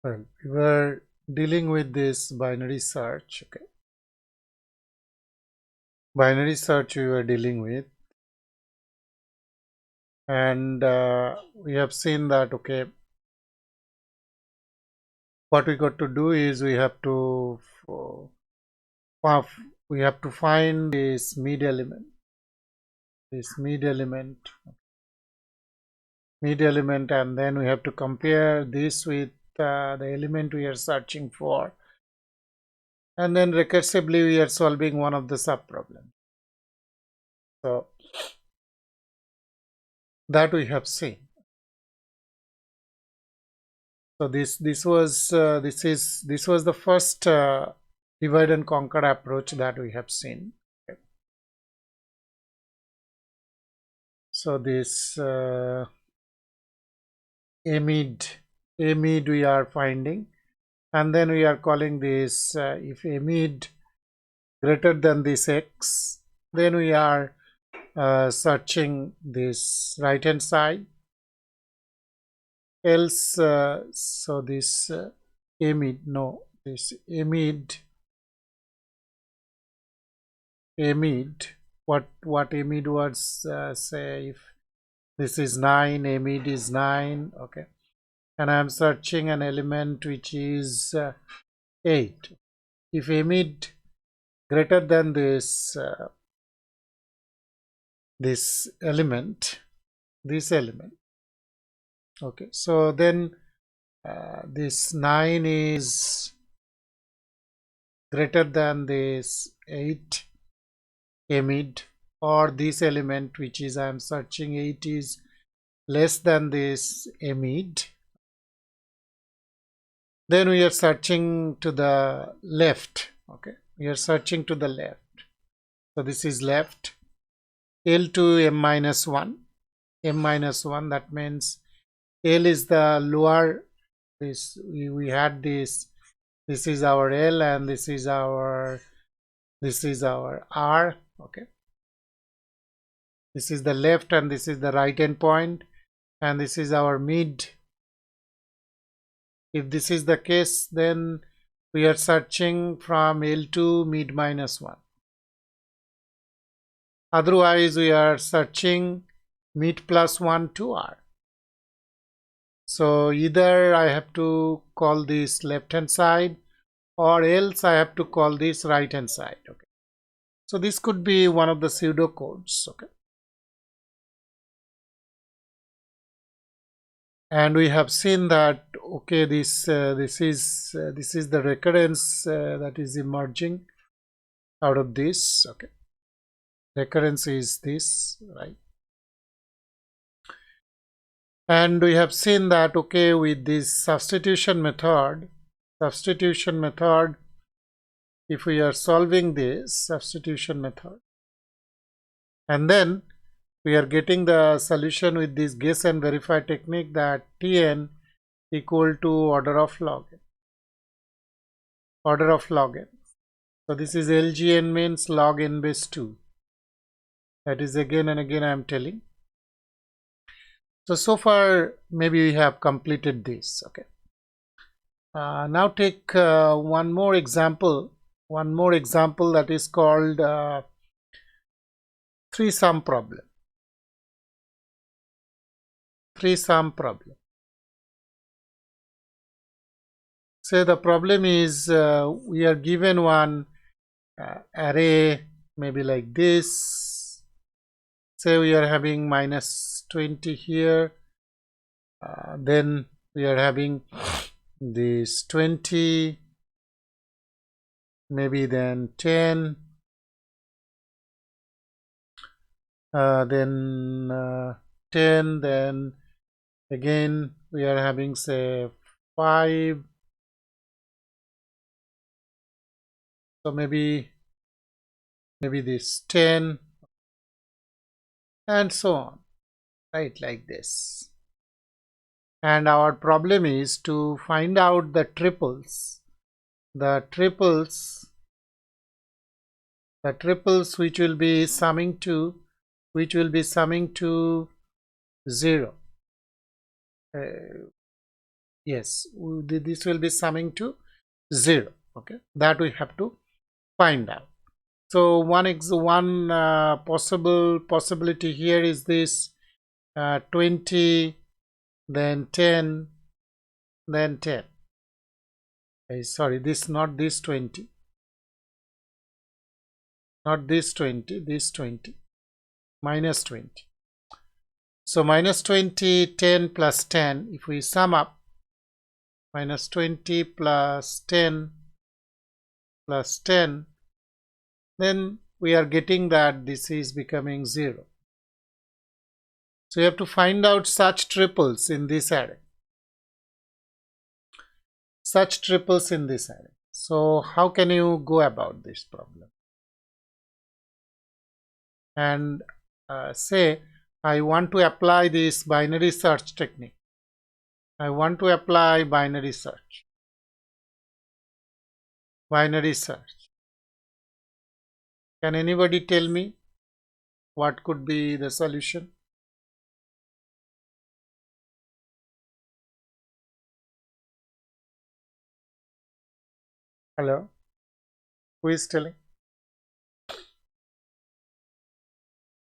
Well, we were dealing with this binary search. Okay, binary search we were dealing with, and we have seen that, okay, what we got to do is we have to find this mid element, and then we have to compare this with the element we are searching for, and then recursively we are solving one of the subproblems. So that we have seen. So this was the first divide and conquer approach that we have seen. Okay. So this amid we are finding, and then we are calling this if amid greater than this x, then we are searching this right hand side, else so this amid what amid was, say if this is 9, amid is 9, okay, and I am searching an element which is 8. If amid greater than this this element, okay, so then this 9 is greater than this 8 amid, or this element which is I am searching 8 is less than this amid, then we are searching to the left. Okay, we are searching to the left. So this is left, L to m minus 1, that means L is the lower, this we had this is our L and this is our R. Okay, this is the left and this is the right end point, and this is our mid. If this is the case, then we are searching from L to mid minus 1. Otherwise, we are searching mid plus 1 to R. So either I have to call this left hand side, or else I have to call this right hand side. Okay, so this could be one of the pseudo codes. Okay, and we have seen that, okay, this is the recurrence that is emerging out of this. Okay, recurrence is this, right? And we have seen that, okay, with this substitution method, if we are solving this substitution method, and then we are getting the solution with this guess and verify technique, that Tn equal to order of log n. So this is LGN, means log n base 2. That is again and again I am telling. So far maybe we have completed this. Okay. Now take one more example that is called three-sum problem. Say the problem is we are given one array, maybe like this. Say we are having minus 20 here, then we are having this 20, maybe then 10, then 10, then again we are having, say, 5. So maybe this 10, and so on, right, like this. And our problem is to find out the triples which will be summing to 0. Yes, this will be summing to 0. Okay, that we have to find out. So one possibility here is this 20, then 10, then 10. Sorry, this not this 20, not this 20, this 20, minus 20. So minus 20, 10 plus 10, if we sum up, minus 20 plus 10 plus 10, then we are getting that this is becoming 0. So you have to find out such triples in this array. Such triples in this array. So how can you go about this problem? And say I want to apply this binary search technique. I want to apply binary search. Binary search. Can anybody tell me what could be the solution? Hello? Who is telling?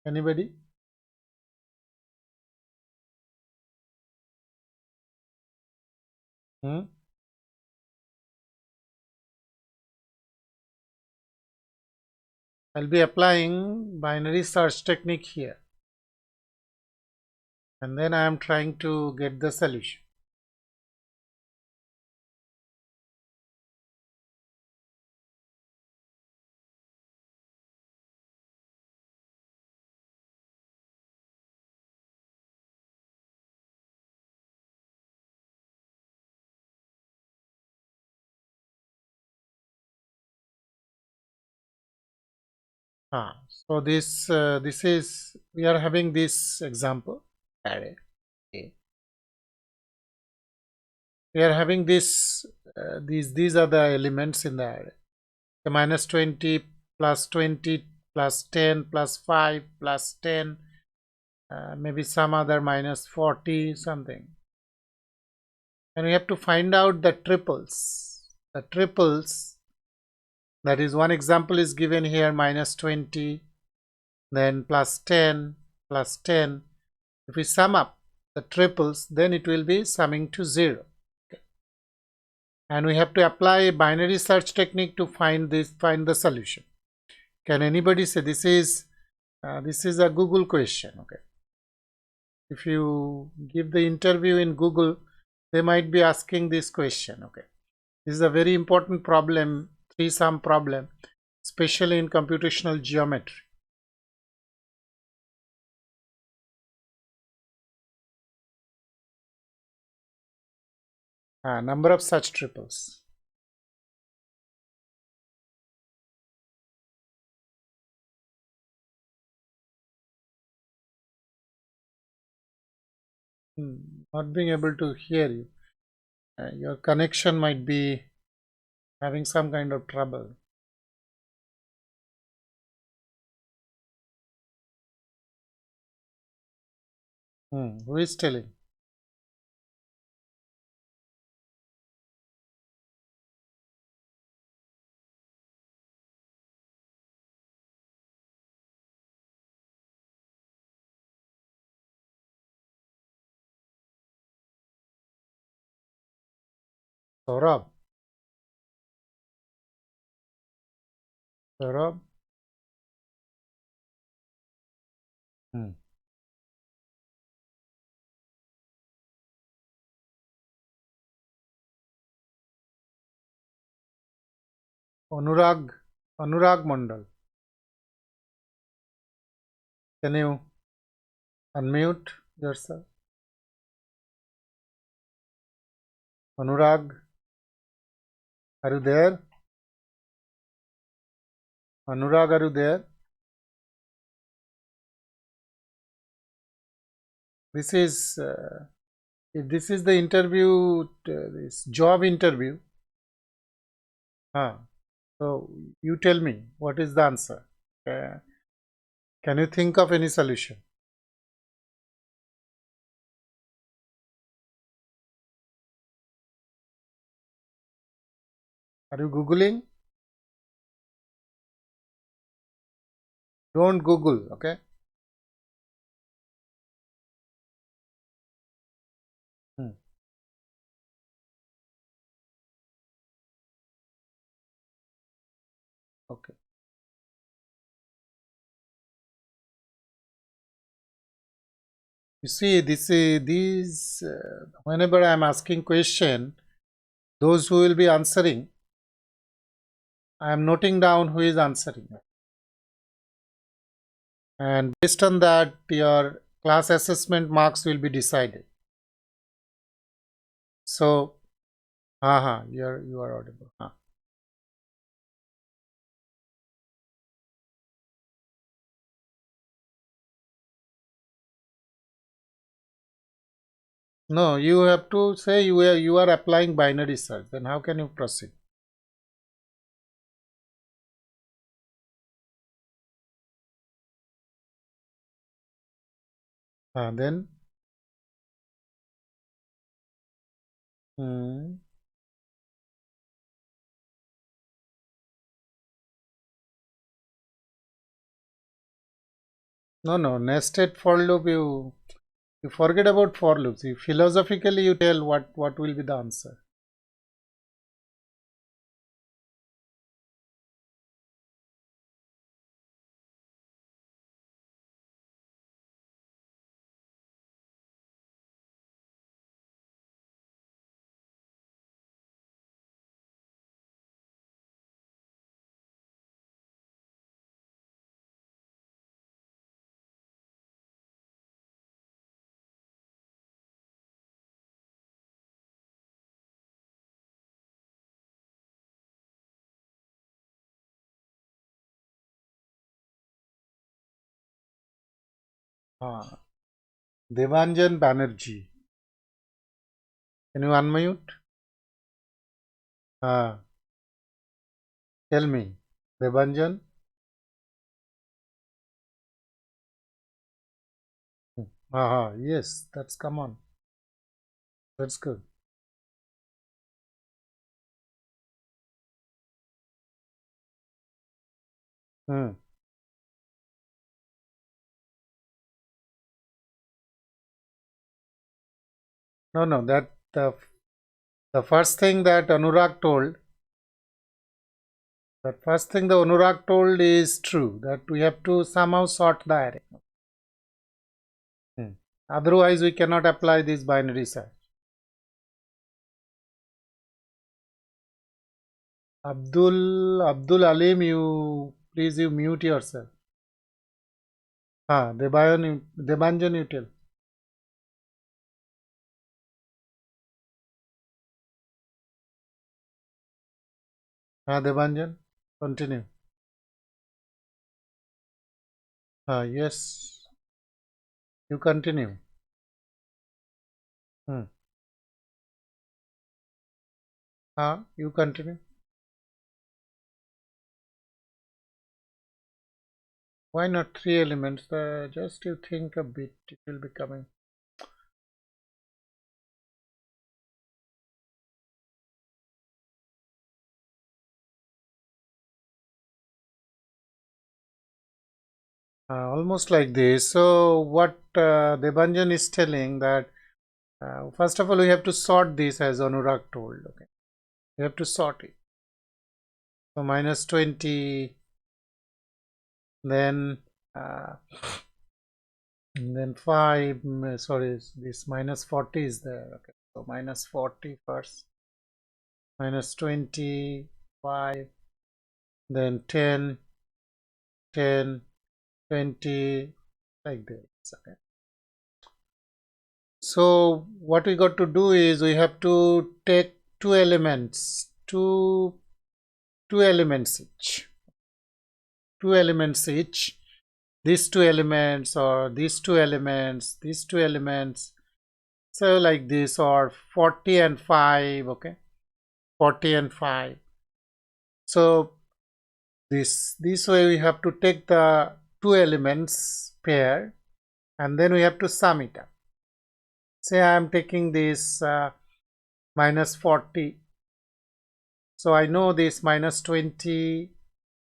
Anybody? I'll be applying binary search technique here. And then I am trying to get the solution. So this is, we are having this example array A. We are having this these are the elements in the array. The minus 20 plus 20 plus 10 plus 5 plus 10, maybe some other minus 40 something. And we have to find out the triples. The triples, that is, one example is given here, minus 20, then plus 10, plus 10. If we sum up the triples, then it will be summing to 0. Okay. And we have to apply a binary search technique to find the solution. Can anybody say this is a Google question? Okay. If you give the interview in Google, they might be asking this question. Okay. This is a very important problem, three-sum problem, especially in computational geometry. Number of such triples. Not being able to hear you. Your connection might be having some kind of trouble. Who is telling? Saurabh. Saurabh. Anurag Mandal. Can you unmute yourself? Anurag, are you there? Anurag, are you there? This is the interview, this job interview. So you tell me what is the answer. Can you think of any solution? Are you Googling? Don't Google, okay? Okay. You see, whenever I am asking question, those who will be answering, I am noting down who is answering. And based on that, your class assessment marks will be decided. So, you are audible. No, you have to say you are applying binary search. Then how can you proceed? Then hmm, no, nested for loop, you forget about for loops. Philosophically you tell what will be the answer. Devanjan Banerjee. Can you unmute? Tell me. Devanjan? Yes, that's come on. That's good. Hmm. No, that the first thing that Anurag told, that first thing the Anurag told is true, that we have to somehow sort the array. Otherwise, we cannot apply this binary search. Abdul Alim, you mute yourself. Debanjan, you tell. Debanjan, continue. Yes, you continue. You continue. Why not 3 elements? Just you think a bit, it will be coming. Almost like this. So what Debanjan is telling that first of all we have to sort this as Anurag told. Okay, we have to sort it. So minus 20, then uh, then 5. Sorry, this minus 40 is there. Okay, so minus 40 first, minus 25, then 10, 10, 20, like this. Okay. So what we got to do is we have to take two elements each. Two elements each. These two elements or these two elements, these two elements. So like this, or 40 and 5. Okay, 40 and 5. So this way we have to take the two elements pair and then we have to sum it up. Say I am taking this minus 40. So I know this minus 20,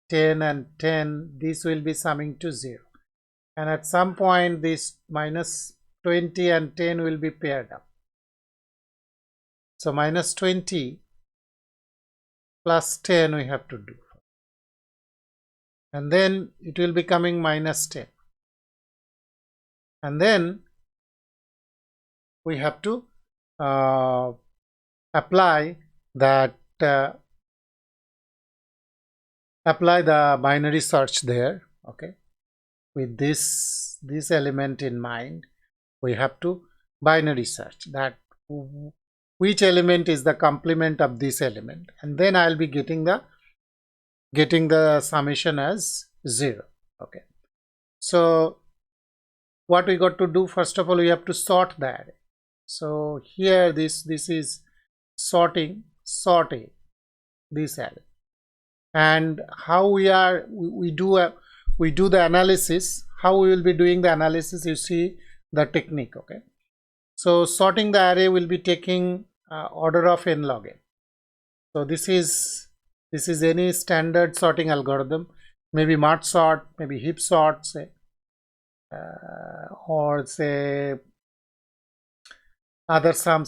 10 and 10, this will be summing to 0. And at some point this minus 20 and 10 will be paired up. So minus 20 plus 10 we have to do. And then it will be coming minus 10. And then we have to apply that apply the binary search there. Okay, with this element in mind, we have to binary search that which element is the complement of this element, and then I'll be getting the summation as 0. Okay, so what we got to do, first of all, we have to sort the array. So here this is sorting this array, and how we do the analysis. How we will be doing the analysis, you see the technique. Okay, so sorting the array will be taking order of n log n. So this is any standard sorting algorithm, maybe merge sort, maybe heap sort, say, or say other some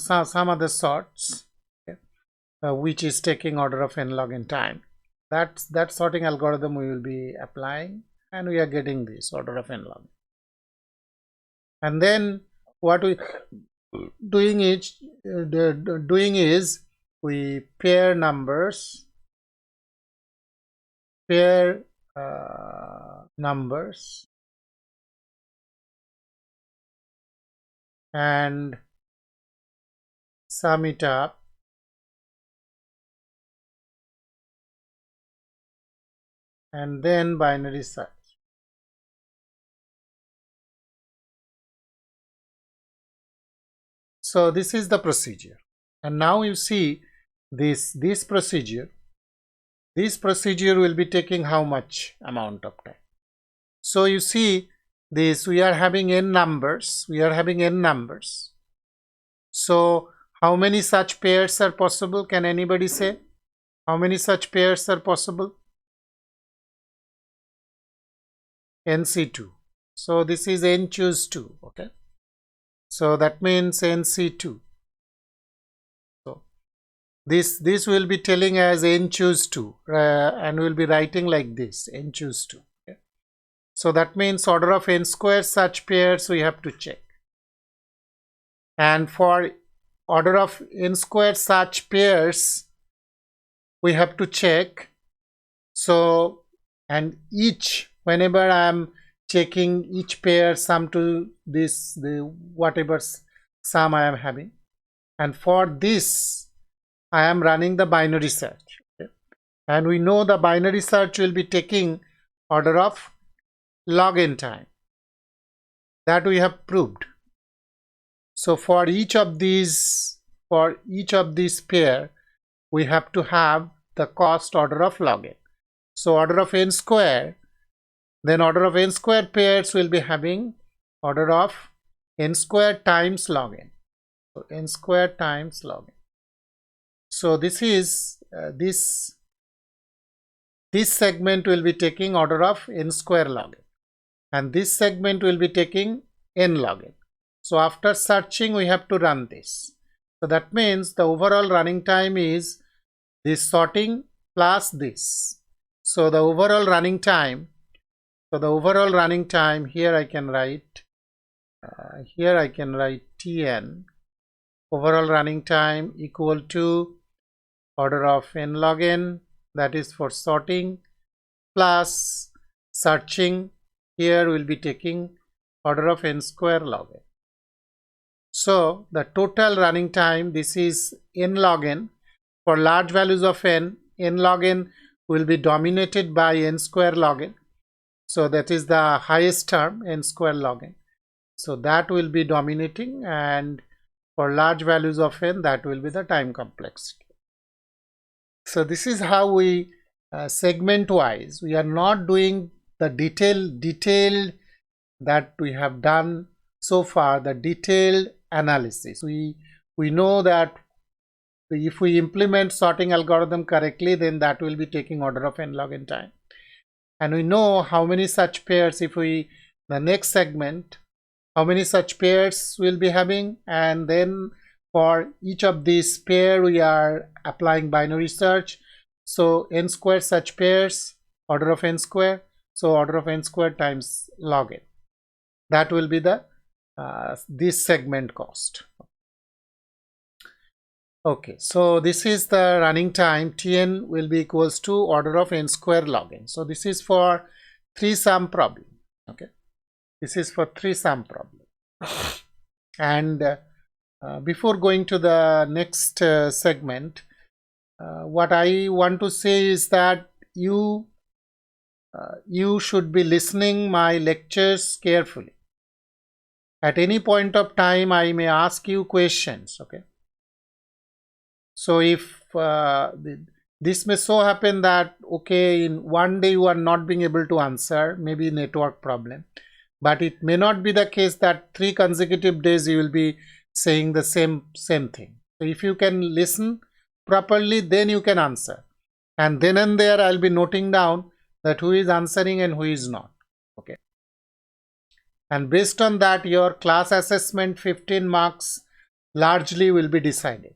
other sorts, okay, which is taking order of n log n time. That sorting algorithm we will be applying, and we are getting this order of n log n. And then what we doing is we pair numbers, and sum it up, and then binary search. So this is the procedure, and now you see this procedure will be taking how much amount of time. So you see this, we are having n numbers, so how many such pairs are possible? Can anybody say how many such pairs are possible? NC2. So this is n choose 2. Okay, so that means NC2. So this will be telling as n choose 2, and we'll be writing like this, n choose 2. Okay, so that means order of n square such pairs we have to check, and for order of n square such pairs we have to check. So, and each, whenever I am checking each pair sum to this, the whatever sum I am having, and for this I am running the binary search. Okay, and we know the binary search will be taking order of log n time. That we have proved. So for each of these pair, we have to have the cost order of log n. So order of n square, then order of n square pairs will be having order of n square times log n. So n square times log n. So this is this segment will be taking order of n square log n, and this segment will be taking n log n. So after searching we have to run this. So that means the overall running time is this sorting plus this. So the overall running time, here I can write Tn, overall running time equal to order of n log n, that is for sorting, plus searching, here will be taking order of n square log n. So the total running time, this is n log n. For large values of n log n will be dominated by n square log n. So that is the highest term, n square log n. So that will be dominating, and for large values of n, that will be the time complexity. So this is how we segment wise, we are not doing the detailed that we have done so far, the detailed analysis. We know that if we implement sorting algorithm correctly, then that will be taking order of n log n time. And we know how many such pairs, if we, the next segment, how many such pairs we'll be having, and then for each of these pair we are applying binary search. So n square such pairs, order of n square, so order of n square times log n. That will be the this segment cost. Okay, so this is the running time. Tn will be equals to order of n square log n. So this is for 3-sum problem. Okay, this is for 3-sum problem. And before going to the next segment, what I want to say is that you should be listening my lectures carefully. At any point of time, I may ask you questions. Okay. So if this may so happen that, okay, in one day you are not being able to answer, maybe network problem, but it may not be the case that 3 consecutive days you will be saying the same thing. So if you can listen properly, then you can answer, and then and there I'll be noting down that who is answering and who is not. Okay, and based on that your class assessment 15 marks largely will be decided.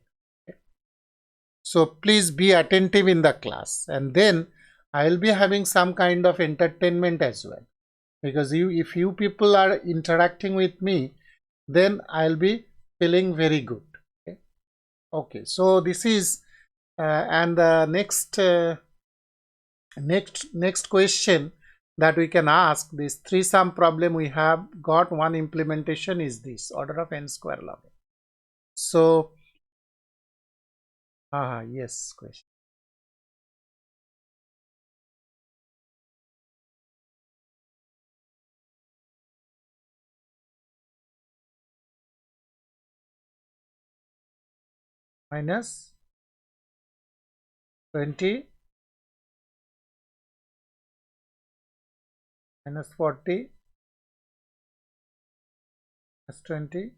So please be attentive in the class, and then I will be having some kind of entertainment as well, because if you people are interacting with me, then I'll be feeling very good. Okay, okay, so this is and the next question that we can ask, this 3-sum problem we have got one implementation is this order of n square log n. So yes, question. Minus 20 minus 40 minus 20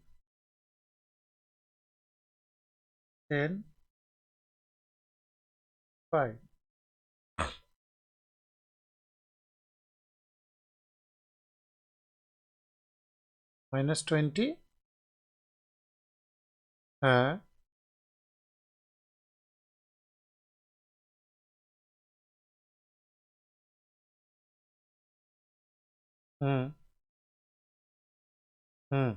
10 5 minus 20 Hmm. Hmm.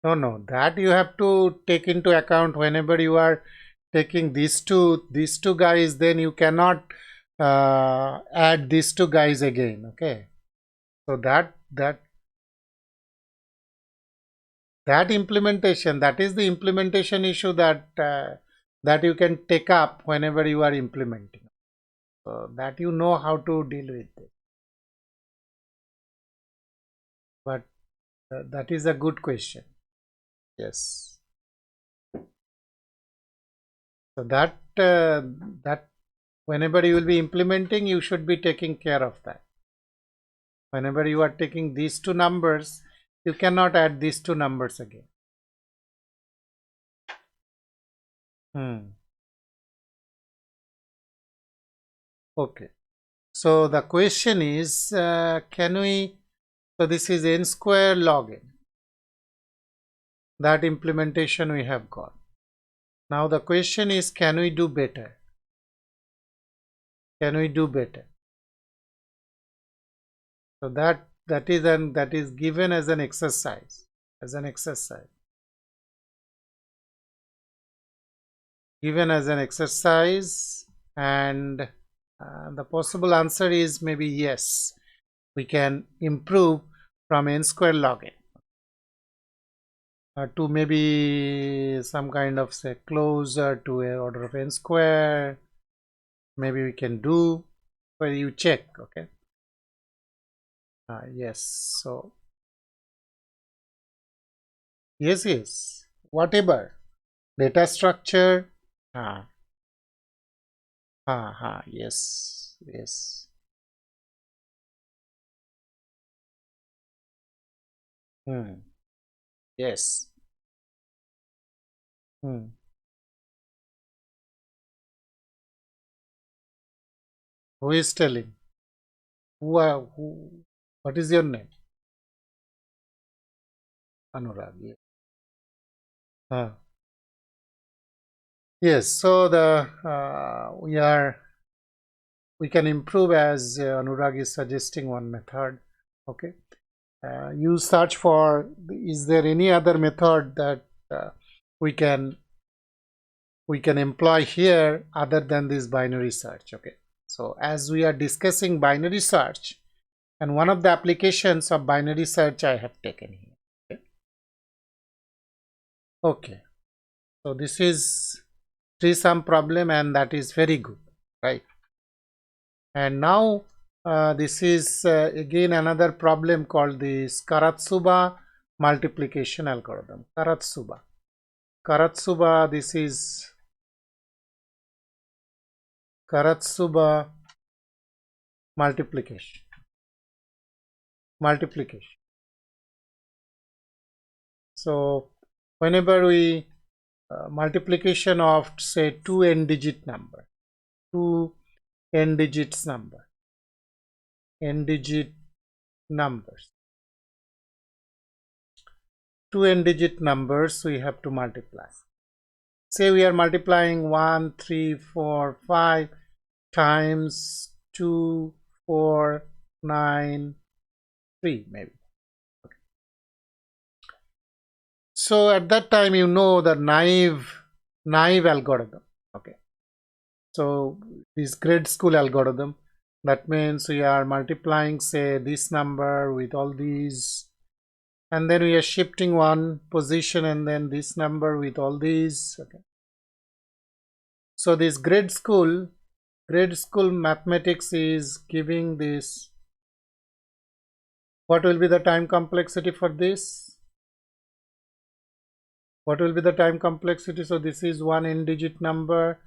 No, that you have to take into account whenever you are taking these two guys, then you cannot add these two guys again. Okay, so that implementation, that is the implementation issue that that you can take up whenever you are implementing, so that you know how to deal with it. But that is a good question. Yes, so that whenever you will be implementing, you should be taking care of that. Whenever you are taking these two numbers, you cannot add these two numbers again. Okay, so the question is, can we, so this is n square log n, that implementation we have got. Now the question is, can we do better? Can we do better? So that is given as an exercise, given as an exercise, and the possible answer is maybe yes, we can improve from n square log n to maybe some kind of, say, closer to a order of n square. Maybe we can do where you check. Okay, yes, so yes, whatever data structure, yes, Hmm. Yes. Hmm. Who is telling? Who? What is your name? Anurag. Yeah. Yes. So we can improve as Anurag is suggesting one method. Okay. You search for, is there any other method that uh, we can employ here other than this binary search. Okay, so as we are discussing binary search, and one of the applications of binary search I have taken here. Okay, so this is three-sum problem, and that is very good, right? And now this is again another problem called the Karatsuba multiplication algorithm. Karatsuba, this is Karatsuba multiplication. So whenever we multiplication of say two n digit number, two n digits number, n digit numbers, two n digit numbers we have to multiply. Say we are multiplying 1, 3, 4, 5 times 2, 4, 9, 3 maybe. So at that time you know the naive algorithm. Okay. So this grade school algorithm, that means we are multiplying say this number with all these, and then we are shifting one position, and then this number with all these. Okay. So this grade school mathematics is giving this. What will be the time complexity for this? What will be the time complexity? So this is one n digit number,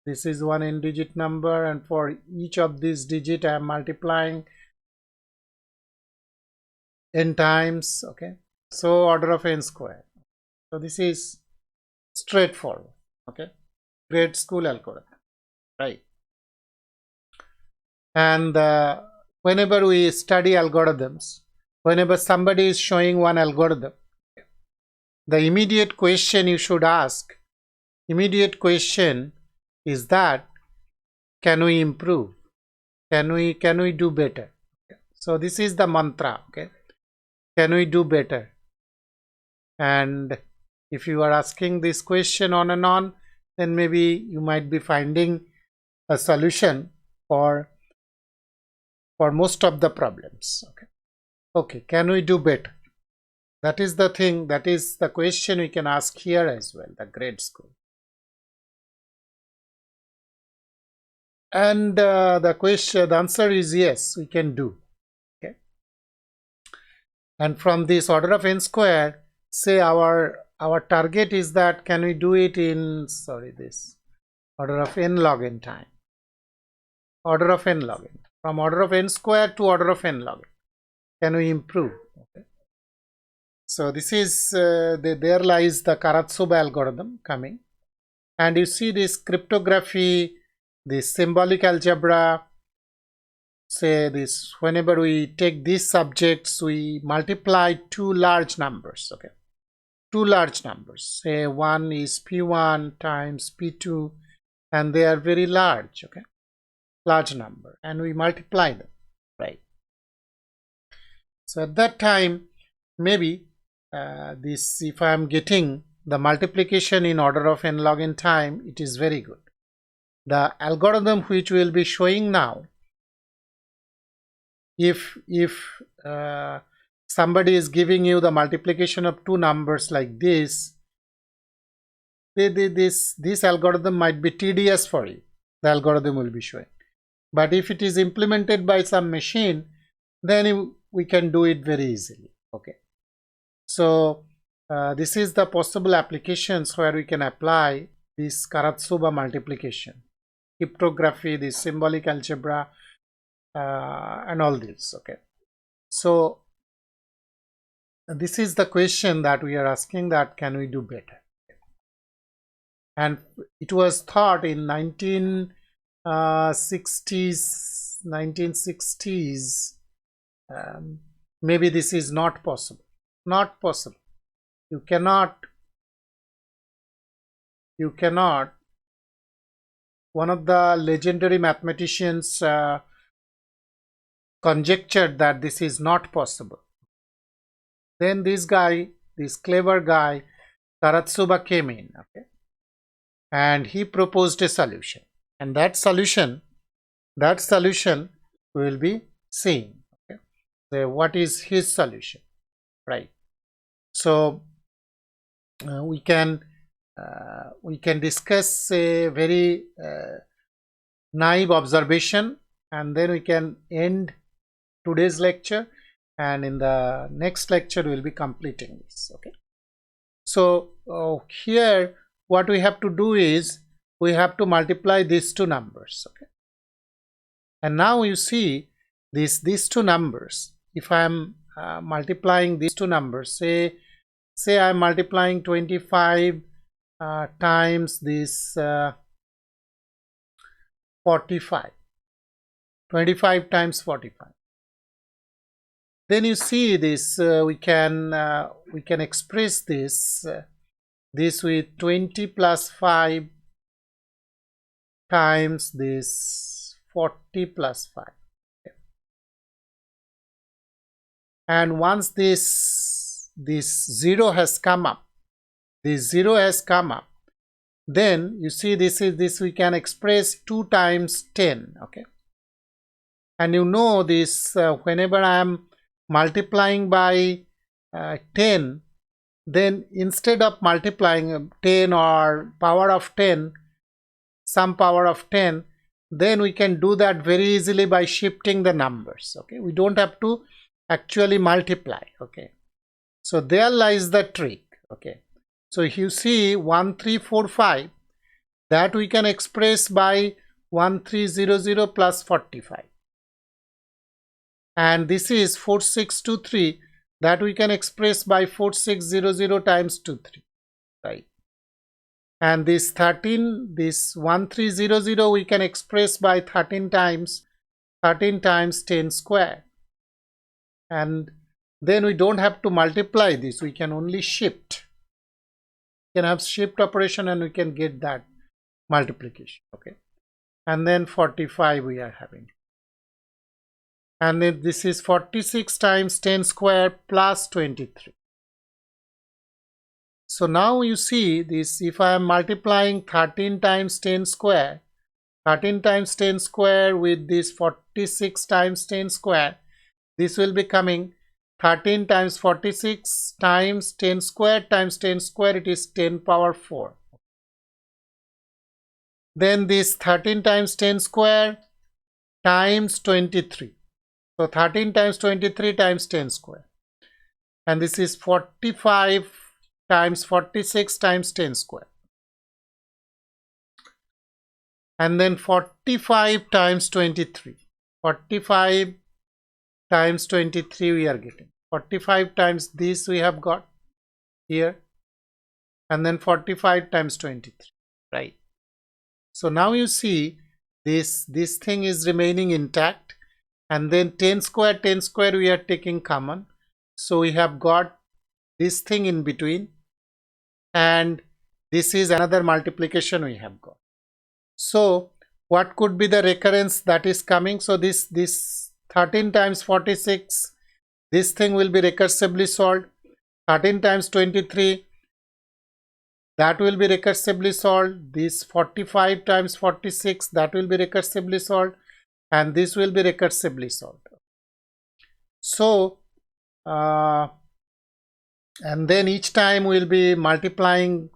this is one n digit number, and for each of these digit I am multiplying n times. Okay, so order of n square. So this is straightforward. Okay, grade school algorithm, right? And whenever we study algorithms, whenever somebody is showing one algorithm, the immediate question you should ask, immediate question is that, can we improve? Can we do better? So this is the mantra. Okay, can we do better? And if you are asking this question on and on, then maybe you might be finding a solution for most of the problems. Okay, can we do better? That is the thing, that is the question we can ask here as well, the grade school. And the answer is yes, we can do. Okay, and from this order of n square, say our target is that, can we do it in, sorry, this order of n log n time, order of n log n, from order of n square to order of n log n, can we improve? Okay. So this is there lies the Karatsuba algorithm coming, and you see this cryptography, this symbolic algebra. Say this, whenever we take these subjects, we multiply two large numbers. Okay, two large numbers, say one is p1 times p2, and they are very large. Okay, large number, and we multiply them, right? So at that time, maybe this, if I am getting the multiplication in order of n log n time, it is very good. The algorithm which we will be showing now, if somebody is giving you the multiplication of two numbers like this, this algorithm might be tedious for you. The algorithm will be showing, but if it is implemented by some machine, then we can do it very easily. Okay, so this is the possible applications where we can apply this Karatsuba multiplication, cryptography, this symbolic algebra, and all this. Okay, so this is the question that we are asking, that can we do better? And it was thought in 1960s, maybe this is not possible. Not possible. You cannot. One of the legendary mathematicians conjectured that this is not possible. Then this guy, this clever guy, Karatsuba, came in, okay, and he proposed a solution, and that solution we will be seeing. Okay, so what is his solution, right? So we can discuss a very naive observation, and then we can end today's lecture, and in the next lecture we will be completing this. Okay, so here what we have to do is we have to multiply these two numbers. Okay, and now you see these two numbers. If I am multiplying these two numbers, say I am multiplying 25 times this 45, 25 times 45. Then you see this, we can express this with 20 plus 5 times this 40 plus 5. Okay. And once this 0 has come up, then you see this we can express 2 times 10. Okay, and you know this, whenever I am multiplying by 10, then instead of multiplying 10 or power of 10, some power of 10, then we can do that very easily by shifting the numbers. Okay, we don't have to actually multiply. Okay, so there lies the trick. Okay, so if you see 1345, that we can express by 1300 plus 45. And this is 4623, that we can express by 4600 times 23, right? And this 1300 we can express by 13 times 10 square. And then we don't have to multiply this, we can only shift. We can have shift operation and we can get that multiplication. Okay, and then 45 we are having. And then this is 46 times 10 square plus 23. So now you see this, if I am multiplying 13 times 10 square, 13 times 10 square with this 46 times 10 square, this will be coming 13 times 46 times 10 square times 10 square, it is 10 power 4. Then this 13 times 10 square times 23. So 13 times 23 times 10 square. And this is 45 times 46 times 10 square. And then 45 times 23. 45 times 23 we are getting. 45 times this we have got here. And then 45 times 23. Right. So now you see this thing is remaining intact. And then 10 square we are taking common. So we have got this thing in between. And this is another multiplication we have got. So what could be the recurrence that is coming? So this 13 times 46, this thing will be recursively solved. 13 times 23, that will be recursively solved. This 45 times 46, that will be recursively solved. And this will be recursively solved. So and then each time we will be multiplying,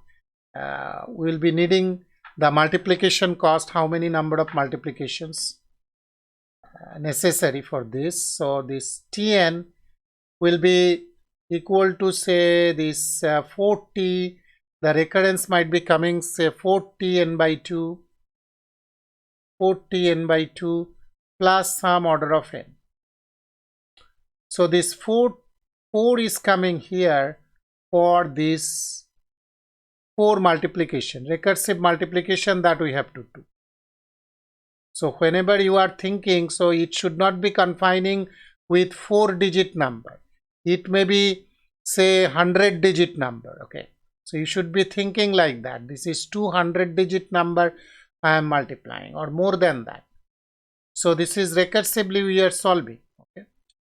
we will be needing the multiplication cost, how many number of multiplications necessary for this. So this Tn will be equal to, say, this 40, the recurrence might be coming, say, 40n by 2, 40n by 2 plus some order of n. So this 40 4 is coming here for this 4 multiplication, recursive multiplication that we have to do. So whenever you are thinking, so it should not be confining with 4-digit number. It may be say 100-digit number. Okay, so you should be thinking like that. This is 200-digit number I am multiplying, or more than that. So this is recursively we are solving. Okay,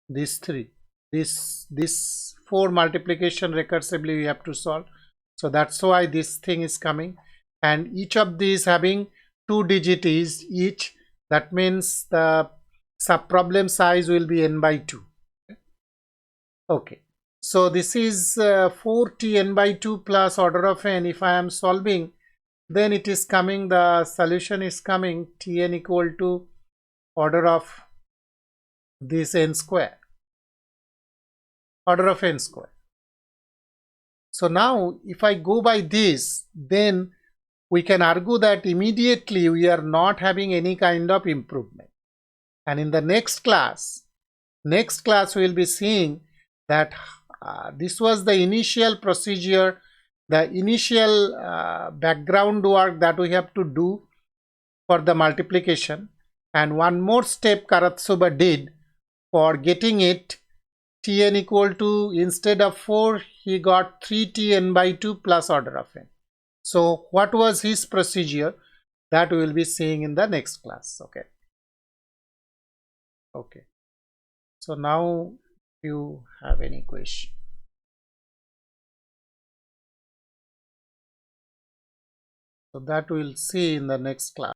these 3, this 4 multiplication recursively we have to solve. So that's why this thing is coming, and each of these having 2 digits is each. That means the sub problem size will be n by 2. Okay, so this is 4t n by 2 plus order of n. If I am solving, then it is coming, the solution is coming tn equal to order of this n square, order of n square. So now if I go by this, then we can argue that immediately we are not having any kind of improvement. And in the next class we will be seeing that this was the initial procedure, the initial background work that we have to do for the multiplication, and one more step Karatsuba did for getting it tn equal to, instead of 4 he got 3tn by 2 plus order of n. So what was his procedure, that we will be seeing in the next class. Okay, so now if you have any question, so that we will see in the next class.